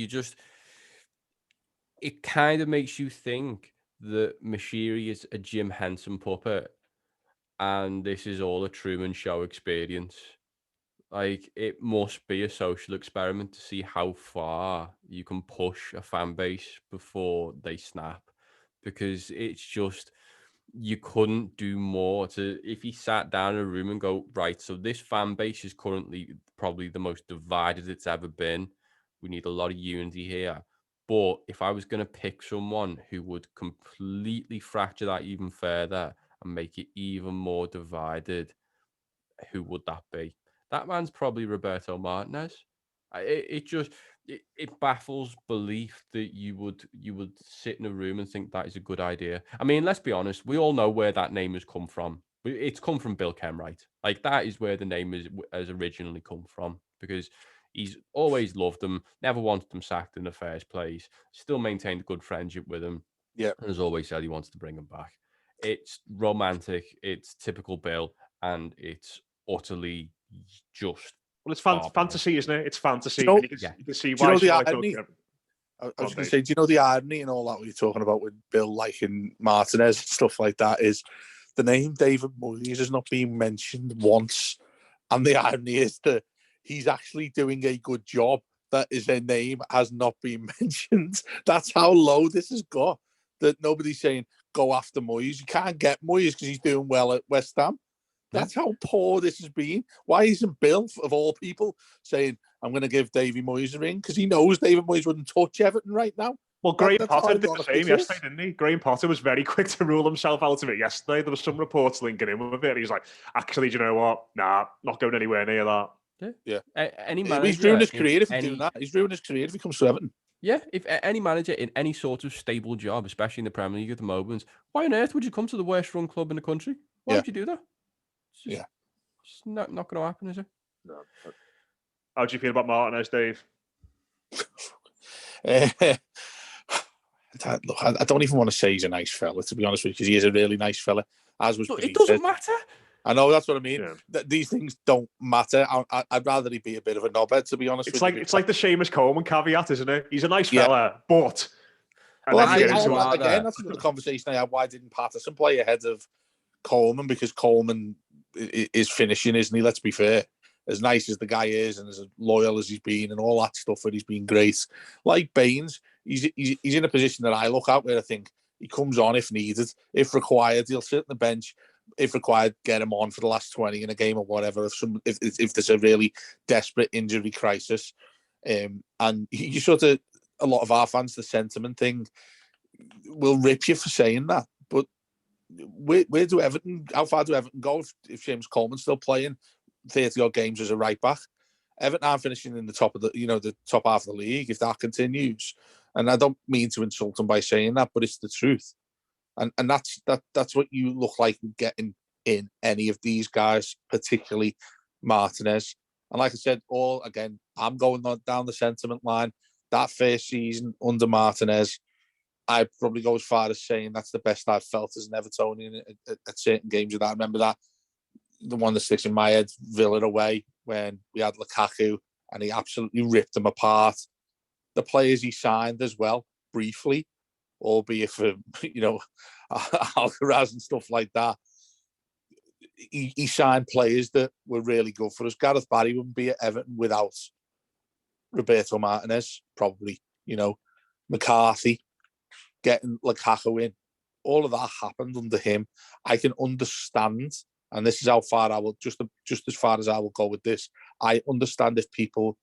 it kind of makes you think that Moshiri is a Jim Henson puppet and this is all a Truman Show experience. Like, it must be a social experiment to see how far you can push a fan base before they snap, because it's just, you couldn't do more to, if he sat down in a room and go, right, so this fan base is currently probably the most divided it's ever been. We need a lot of unity here. But if I was going to pick someone who would completely fracture that even further and make it even more divided, who would that be? That man's probably Roberto Martinez. It baffles belief that you would sit in a room and think that is a good idea. I mean, let's be honest. We all know where that name has come from. It's come from Bill Kenwright. Like, that is where the name has originally come from, because he's always loved them, never wanted them sacked in the first place, still maintained a good friendship with them. Yeah. And has always said he wants to bring them back. It's romantic. It's typical Bill, and it's utterly just. Well, it's fantasy, isn't it? It's fantasy. You know, you can see why. why. The irony? I was going to say, do you know the irony and all that what you're talking about with Bill liking Martinez and stuff like that is the name David Moyes has not been mentioned once, and the irony is that he's actually doing a good job. That his name has not been mentioned. That's how low this has got. That nobody's saying go after Moyes. You can't get Moyes because he's doing well at West Ham. That's how poor this has been. Why isn't Bill, of all people, saying, I'm going to give Davy Moyes a ring? Because he knows David Moyes wouldn't touch Everton right now. Well, Graham Potter did the same yesterday, didn't he? Graham Potter was very quick to rule himself out of it yesterday. There was some reports linking in with it. He was like, actually, do you know what? Nah, not going anywhere near that. Yeah. Any manager, he's ruined his career if he's doing that. He's ruined his career if he comes to Everton. Yeah, if any manager in any sort of stable job, especially in the Premier League at the moment, why on earth would you come to the worst run club in the country? Why would you do that? It's not going to happen, is it? No. How do you feel about Martinez, Dave? Look, I don't even want to say he's a nice fella, to be honest with you, because he is a really nice fella. As was it doesn't matter. I know, that's what I mean. Yeah. These things don't matter. I'd rather he be a bit of a knobhead, to be honest with you. It's like the Seamus Coleman caveat, isn't it? He's a nice fella, but... Again, that's another conversation I had. Why didn't Patterson play ahead of Coleman? Because Coleman is finishing, isn't he? Let's be fair. As nice as the guy is and as loyal as he's been and all that stuff, and he's been great. Like Baines, he's in a position that I look at where I think he comes on if needed. If required, he'll sit on the bench. If required, get him on for the last 20 in a game or whatever. If there's a really desperate injury crisis, and you sort of, a lot of our fans, the sentiment thing will rip you for saying that. But where do Everton? How far do Everton go if James Coleman's still playing 30 odd games as a right back? Everton aren't finishing in the top of the top half of the league if that continues. And I don't mean to insult them by saying that, but it's the truth. And that's what you look like getting in any of these guys, particularly Martinez. And like I said, I'm going down the sentiment line. That first season under Martinez, I'd probably go as far as saying that's the best I've felt as an Evertonian at certain games of that. I remember that, the one that sticks in my head, Villa away, when we had Lukaku and he absolutely ripped them apart. The players he signed as well, briefly, albeit for, Alcaraz and stuff like that. He signed players that were really good for us. Gareth Barry wouldn't be at Everton without Roberto Martinez, probably. McCarthy, getting Lukaku in. All of that happened under him. I can understand, and this is how far I will, just as far as I will go with this, I understand if people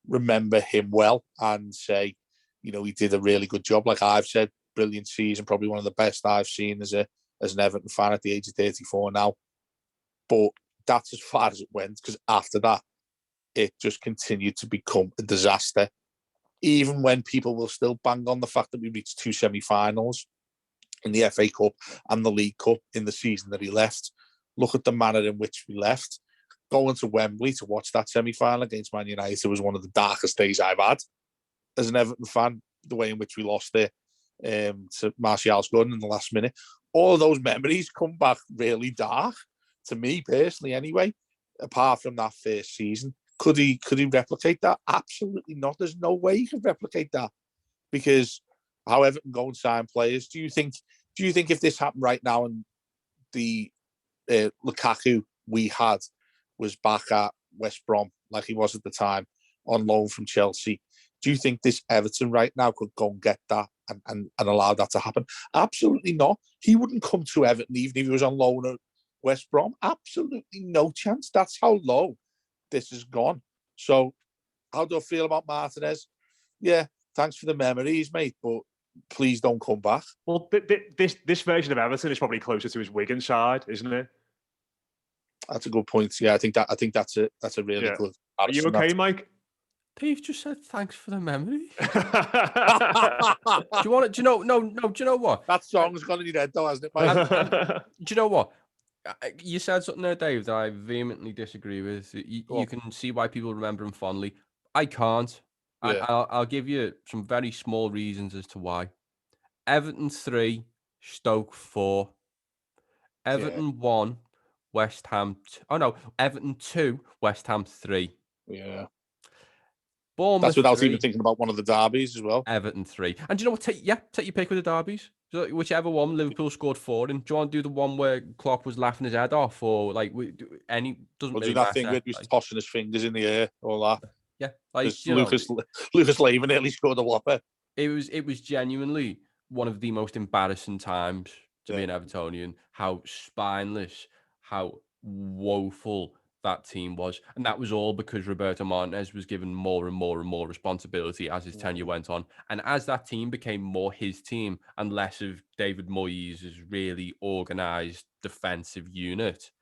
remember him well and say, he did a really good job. Like I've said, brilliant season, probably one of the best I've seen as an Everton fan at the age of 34 now. But that's as far as it went, because after that, it just continued to become a disaster. Even when people will still bang on the fact that we reached 2 semi-finals in the FA Cup and the League Cup in the season that he left. Look at the manner in which we left. Going to Wembley to watch that semi-final against Man United was one of the darkest days I've had as an Everton fan, the way in which we lost it to Martial's gun in the last minute. All of those memories come back really dark, to me personally anyway, apart from that first season. Could he replicate that? Absolutely not. There's no way he could replicate that, because how Everton go and sign players. Do you think if this happened right now and the Lukaku we had was back at West Brom like he was at the time, on loan from Chelsea, do you think this Everton right now could go and get that and allow that to happen? Absolutely not. He wouldn't come to Everton even if he was on loan at West Brom. Absolutely no chance. That's how low this has gone. So how do I feel about Martinez? Yeah, thanks for the memories, mate, but please don't come back. Well, this version of Everton is probably closer to his Wigan side, isn't it? That's a good point. Yeah, I think that's a really good. Are you okay, Mike? Dave just said thanks for the memory. Do you want it? Do you know? No. Do you know what? That song's gone in your head, though, hasn't it, Mike? Do you know what? You said something there, Dave, that I vehemently disagree with. You can see why people remember him fondly. I can't. Yeah. I'll give you some very small reasons as to why. Everton 3, Stoke 4. Everton 1, West Ham. Everton 2, West Ham 3. Yeah. Bournemouth That's without 3, even thinking about one of the derbies as well. Everton 3. And do you know what? Take your pick with the derbies. So whichever one Liverpool scored 4 in. Do you want to do the one where Klopp was laughing his head off, or like doesn't really do that matter. thing where he was tossing his fingers in the air, all that. Yeah, like Lucas Leighton nearly scored a whopper. It was genuinely one of the most embarrassing times to be an Evertonian. How spineless, how woeful that team was, and that was all because Roberto Martinez was given more and more and more responsibility as his tenure went on, and as that team became more his team and less of David Moyes' really organised defensive unit,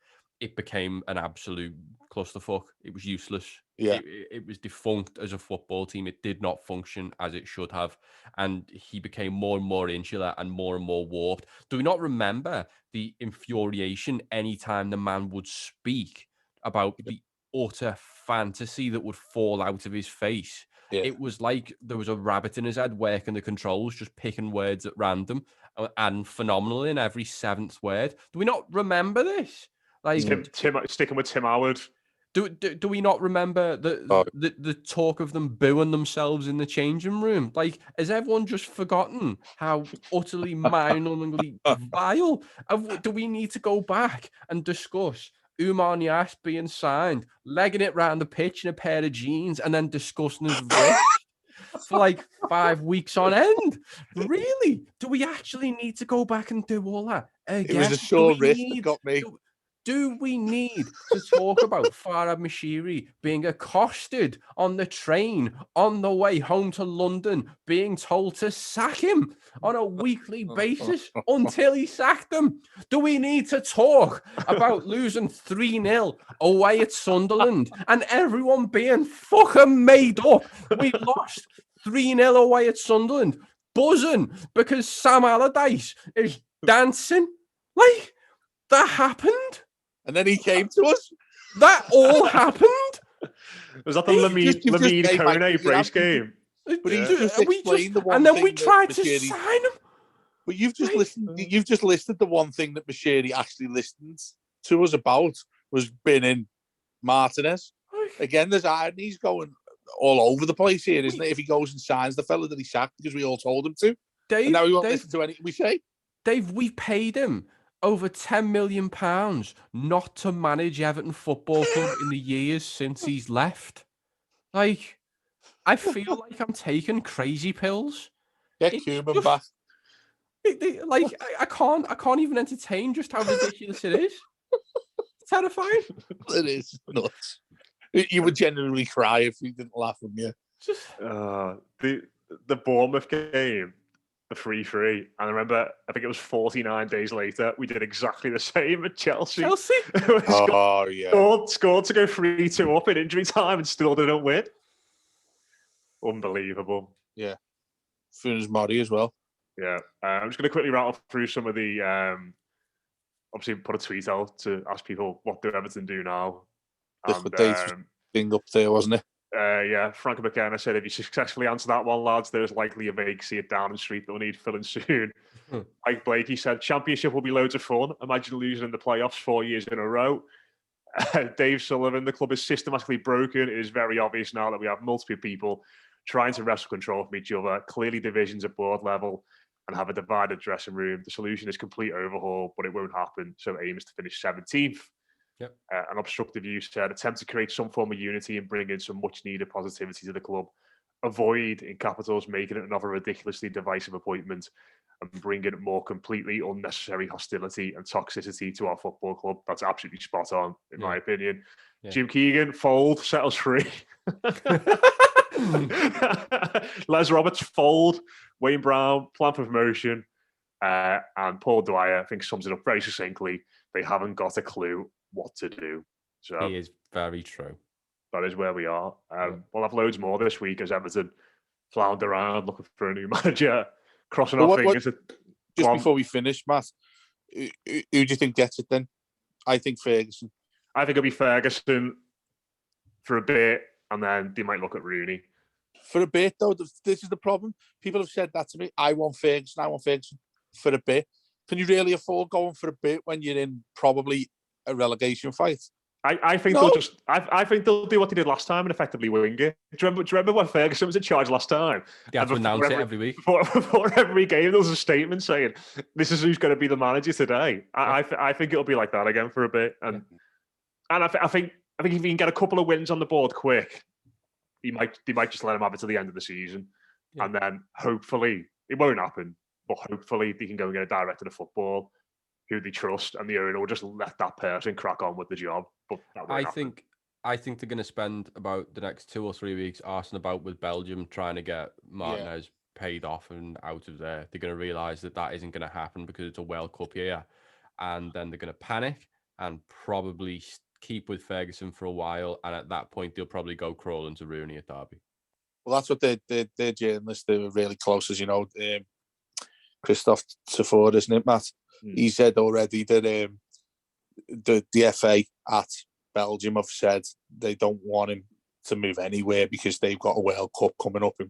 it became an absolute clusterfuck. It was useless. Yeah, it was defunct as a football team. It did not function as it should have, and he became more and more insular and more warped. Do we not remember the infuriation anytime the man would speak about the utter fantasy that would fall out of his face? It was like there was a rabbit in his head working the controls, just picking words at random and phenomenal in every seventh word. Do we not remember this? Like Tim sticking with Tim Howard. Do we not remember the talk of them booing themselves in the changing room? Like, has everyone just forgotten how utterly mind-numbingly vile? Do we need to go back and discuss Umar Niasse being signed, legging it round the pitch in a pair of jeans, and then discussing his wrist for like 5 weeks on end? Really? Do we actually need to go back and do all that again? It was a sore wrist that got me. Do we need to talk about Farhad Moshiri being accosted on the train on the way home to London, being told to sack him on a weekly basis until he sacked him? Do we need to talk about losing 3-0 away at Sunderland and everyone being fucking made up? We lost 3-0 away at Sunderland, buzzing because Sam Allardyce is dancing. Like, that happened. And then he came to us. That all happened. Was that the Lamine Kone brace game? But we tried to sign him. But you've just listened. You've just listed the one thing that Moshiri actually listened to us about was binning Martinez. Again, there's ironies going all over the place here, isn't it? If he goes and signs the fella that he sacked because we all told him to, Dave, and now he won't listen to anything we say. Dave, we've paid him over £10 million not to manage Everton Football Club in the years since he's left. Like, I feel like I'm taking crazy pills. Get Cuban back. Like, I can't even entertain just how ridiculous it is. It's terrifying. It is nuts. You would genuinely cry if you didn't laugh, wouldn't you? Just the Bournemouth game. The 3-3, and I remember, I think it was 49 days later, we did exactly the same at Chelsea. Scored to go 3-2 up in injury time and still didn't win. Unbelievable. Yeah. Funes Mori as well. Yeah. I'm just going to quickly rattle through some of the, obviously put a tweet out to ask people, what do Everton do now? And, thing up there, wasn't it? Frank McKenna said, if you successfully answer that one, lads, there's likely a vacancy at Downing Street that will need filling soon. Mike Blakey said, Championship will be loads of fun. Imagine losing in the playoffs 4 years in a row. Dave Sullivan, the club is systematically broken. It is very obvious now that we have multiple people trying to wrestle control from each other, clearly divisions at board level, and have a divided dressing room. The solution is complete overhaul, but it won't happen. So aim is to finish 17th. An obstructive use, attempt to create some form of unity and bring in some much-needed positivity to the club. Avoid, in capitals, making it another ridiculously divisive appointment and bringing more completely unnecessary hostility and toxicity to our football club. That's absolutely spot on, in my opinion. Jim Keegan, fold, settles free. Les Roberts, fold. Wayne Brown, plan for promotion. And Paul Dwyer, I think, sums it up very succinctly. They haven't got a clue what to do. So he is very true. That is where we are. We'll have loads more this week as Everton flounder around looking for a new manager, crossing our fingers. Just before we finish, Matt, who do you think gets it then? I think Ferguson. I think it'll be Ferguson for a bit, and then they might look at Rooney. For a bit, though, this is the problem. People have said that to me. I want Ferguson for a bit. Can you really afford going for a bit when you're in probably a relegation fight? I think I think they'll do what they did last time and effectively wing it. Do you remember when Ferguson was in charge last time? They have to announce it every week. Before every game, there was a statement saying, "This is who's going to be the manager today." I think it'll be like that again for a bit, and I think if he can get a couple of wins on the board quick, they might just let him have it to the end of the season, and then hopefully it won't happen, but hopefully they can go and get a director of football who they trust, and the owner will just let that person crack on with the job. But I think they're going to spend about the next 2 or 3 weeks arsing about with Belgium trying to get Martinez paid off and out of there. They're going to realise that isn't going to happen because it's a World Cup year, and then they're going to panic and probably keep with Ferguson for a while. And at that point, they'll probably go crawling to Rooney at Derby. Well, that's what their journalists, they were really close, as you know, Christophe Taford, isn't it, Matt? He said already that the FA at Belgium have said they don't want him to move anywhere because they've got a World Cup coming up in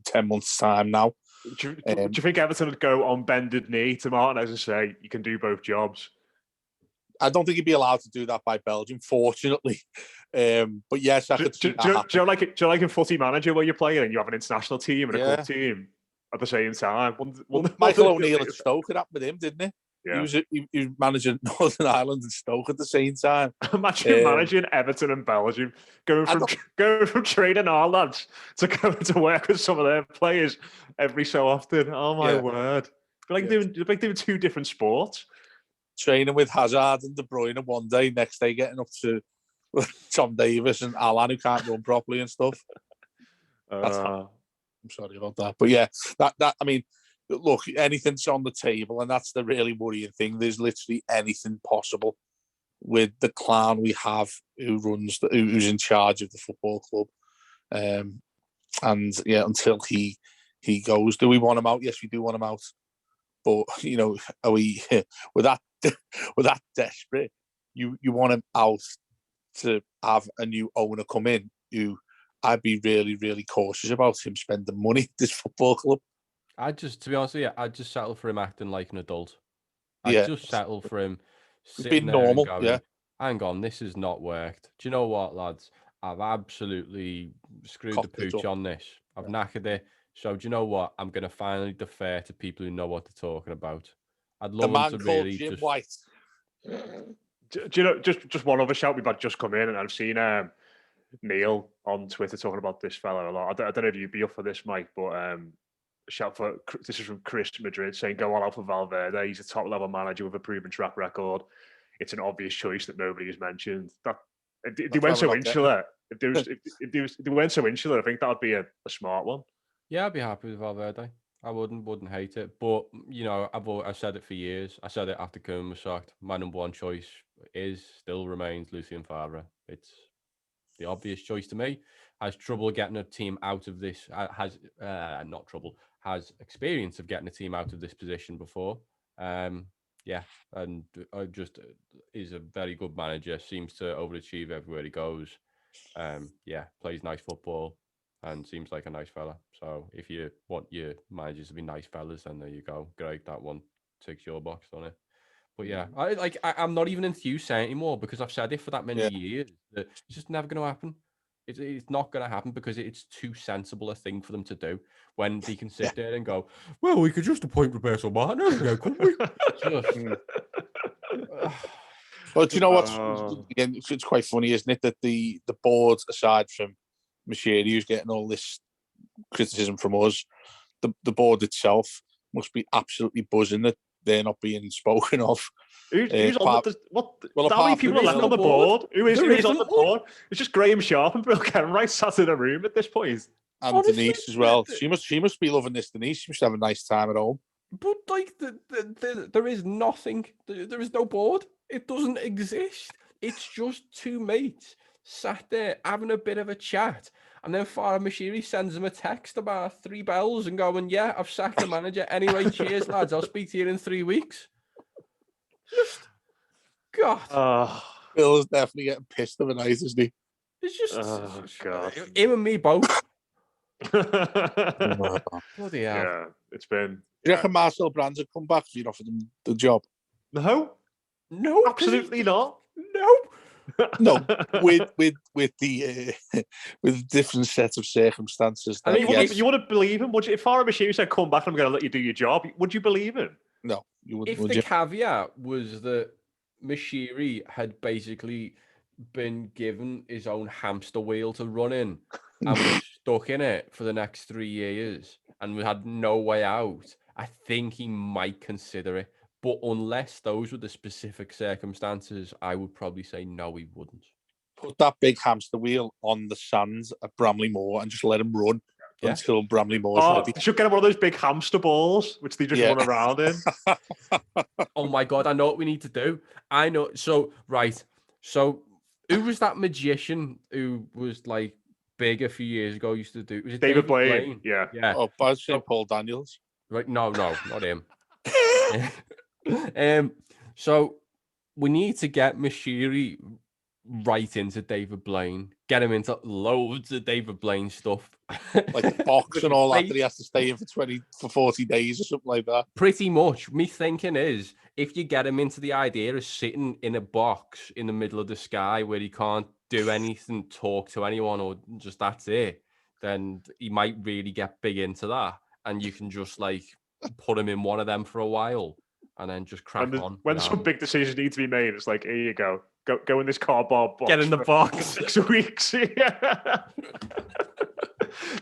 10 months' time now. Do you think Everton would go on bended knee to Martinez and say, you can do both jobs? I don't think he'd be allowed to do that by Belgium, fortunately. But yes, I could see that happen. Do you like in footy manager where you're playing and you have an international team and a club team at the same time? Michael O'Neill at Stoke had happened with him, didn't he? Yeah. He was managing Northern Ireland and Stoke at the same time. Imagine managing Everton and Belgium, going from training our lads to going to work with some of their players every so often. Oh my word! Like doing 2 different sports. Training with Hazard and De Bruyne one day, next day getting up to Tom Davis and Alan who can't run properly and stuff. I'm sorry about that, but yeah, that I mean. Look, anything's on the table, and that's the really worrying thing. There's literally anything possible with the clown we have who's in charge of the football club. And yeah, until he goes, do we want him out? Yes, we do want him out. But you know, are we with that desperate? You want him out to have a new owner come in? Who I'd be really, really cautious about him spending money at this football club. To be honest with you, I'd just settle for him acting like an adult. I'd just settle for him being normal. Hang on, this has not worked. Do you know what, lads? I've absolutely screwed the pooch on this. I've knackered it. So do you know what? I'm going to finally defer to people who know what they're talking about. I'd love them to really Jim White. Do you know, just one other shout we've had just come in, and I've seen Neil on Twitter talking about this fella a lot. I don't know if you'd be up for this, Mike, but shout for this is from Chris Madrid saying go all out for Valverde. He's a top level manager with a proven track record. It's an obvious choice that nobody has mentioned. They went so insular. If they weren't so insular, I think that would be a smart one. Yeah, I'd be happy with Valverde. I wouldn't hate it. But you know, I've said it for years. I said it after Koeman was sacked. My number one choice still remains Lucien Favre. It's the obvious choice to me. Has trouble getting a team out of this. Has experience of getting a team out of this position before. And just is a very good manager. Seems to overachieve everywhere he goes. Plays nice football and seems like a nice fella. So if you want your managers to be nice fellas, then there you go. Great, that one ticks your box on it. But yeah, I'm not even enthused saying it anymore because I've said it for that many years that it's just never going to happen. It's not going to happen because it's too sensible a thing for them to do when they can sit there and go, well, we could just appoint Roberto Martinez again, couldn't we? Well, do you know what's again? It's quite funny, isn't it, that the board, aside from Moshiri, who's getting all this criticism from us, the board itself must be absolutely buzzing that they're not being spoken of. Who's on the what? Well, how many people are left on the board? Who's on the board? It's just Graham Sharp and Bill Kenwright sat in a room at this point. And honestly, Denise as well. She must be loving this. Denise, she must have a nice time at home. But like, there is nothing. There is no board. It doesn't exist. It's just two mates sat there having a bit of a chat. And then Farah Moshiri sends him a text about 3 bells and going, yeah, I've sacked the manager. Anyway, cheers, lads. I'll speak to you in 3 weeks. Just, God. Bill's definitely getting pissed of a night, isn't he? It's just, God. Him and me both. Bloody hell. Yeah, it's been... Do you reckon Marcel Brands will come back if you offered him the job? No. No. Absolutely not. No. No, with with different set of circumstances. I mean, you wouldn't believe him, would you? If Farah Moshiri said, "Come back, I'm going to let you do your job," would you believe him? No, you wouldn't. If the caveat was that Moshiri had basically been given his own hamster wheel to run in and was stuck in it for the next 3 years and we had no way out, I think he might consider it. But unless those were the specific circumstances, I would probably say no, he wouldn't. Put that big hamster wheel on the sands at Bramley Moor and just let him run until Bramley Moor's ready. They should get him one of those big hamster balls, which they just run around in. Oh my God, I know what we need to do. I know. So, right. So, who was that magician who was like big a few years ago, used to do? Was it David Blaine? Yeah. Oh, but I'd say Paul Daniels. Right. No, not him. So we need to get Moshiri right into David Blaine, get him into loads of David Blaine stuff, like the box and all that he has to stay in for 40 days or something like that. Pretty much. Me thinking is, if you get him into the idea of sitting in a box in the middle of the sky where he can't do anything, talk to anyone, or just that's it, then he might really get big into that, and you can just like put him in one of them for a while. And then just crack on. When some big decisions need to be made, it's like, here you go. Go in this cardboard box. Get in the box. 6 weeks.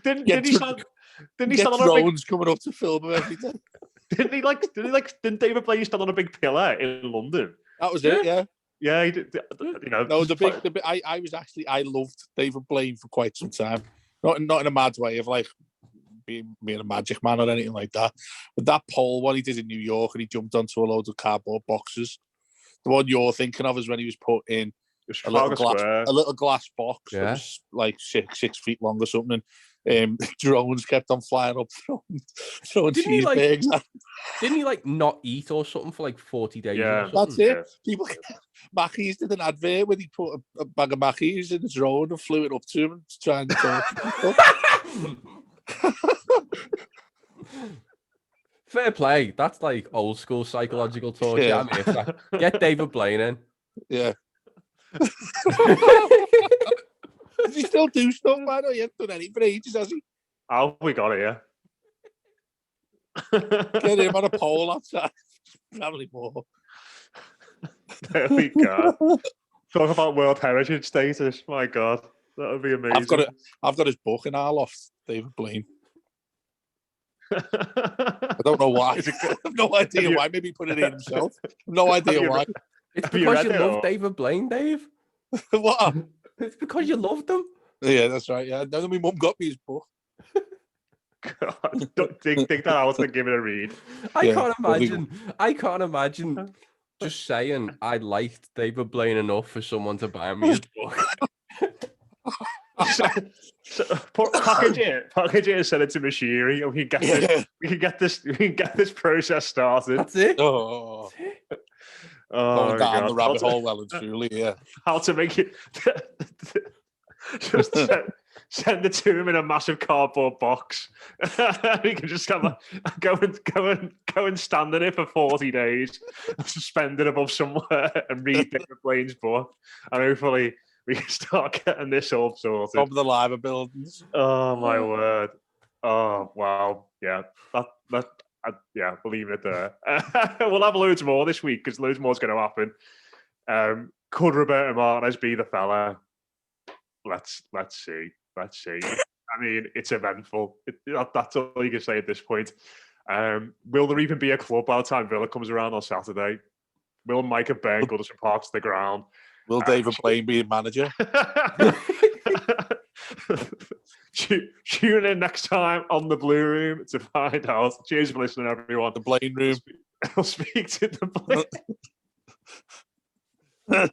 Didn't he stand on drones coming up to film him every day? Didn't David Blaine stand on a big pillar in London? That was it, yeah. Yeah, he did. You know, no, I loved David Blaine for quite some time. Not in a mad way of like being a magic man or anything like that. But that poll, what he did in New York, and he jumped onto a load of cardboard boxes. The one you're thinking of is when he was put in a little glass box that was like 6 feet long or something. And drones kept on flying up, throwing cheeseburgers. Didn't he like not eat or something for like 40 days? Yeah, that's it. Yeah. People, Mackies did an advert where he put a bag of Mackies in the drone and flew it up to him to try and talk. Fair play. That's like old school psychological torture. Yeah. I mean, get David Blaine in. Yeah. Does he still do stuff? I know he hasn't done anything for ages, has he? Oh, we got it, yeah. Get him on a pole outside. Probably more. There we go. Talk about World Heritage status. My God, that would be amazing. I've got his book in our loft, David Blaine. I don't know why. I have no idea why. Maybe he put it in himself. No idea why. It's because you love David Blaine, Dave. What? It's because you loved him. Yeah, that's right. Yeah, no, my mum got me his book. God, dig that out and give it a read. I can't imagine just saying I liked David Blaine enough for someone to buy me his book. Package it and send it to Moshiri, and we can get this process started. That's it. Oh, going down the rabbit hole well and truly, yeah. How to make it? Just send it to him in a massive cardboard box. He can just go and stand in it for 40 days, suspended above somewhere, and read David Blaine's book, and hopefully we can start getting this all sorted. Top of the Liver buildings. Oh my word! Oh wow! Yeah, yeah. We'll leave it there. We'll have loads more this week because loads more is going to happen. Could Roberto Martinez be the fella? Let's see. I mean, it's eventful. That's all you can say at this point. Will there even be a club by the time Villa comes around on Saturday? Will Micah Byrne Goodison Park to the ground? Will David Blaine be a manager? Tune in next time on the Blue Room to find out. Cheers for listening, everyone. The Blaine Room. I'll speak to the Blaine.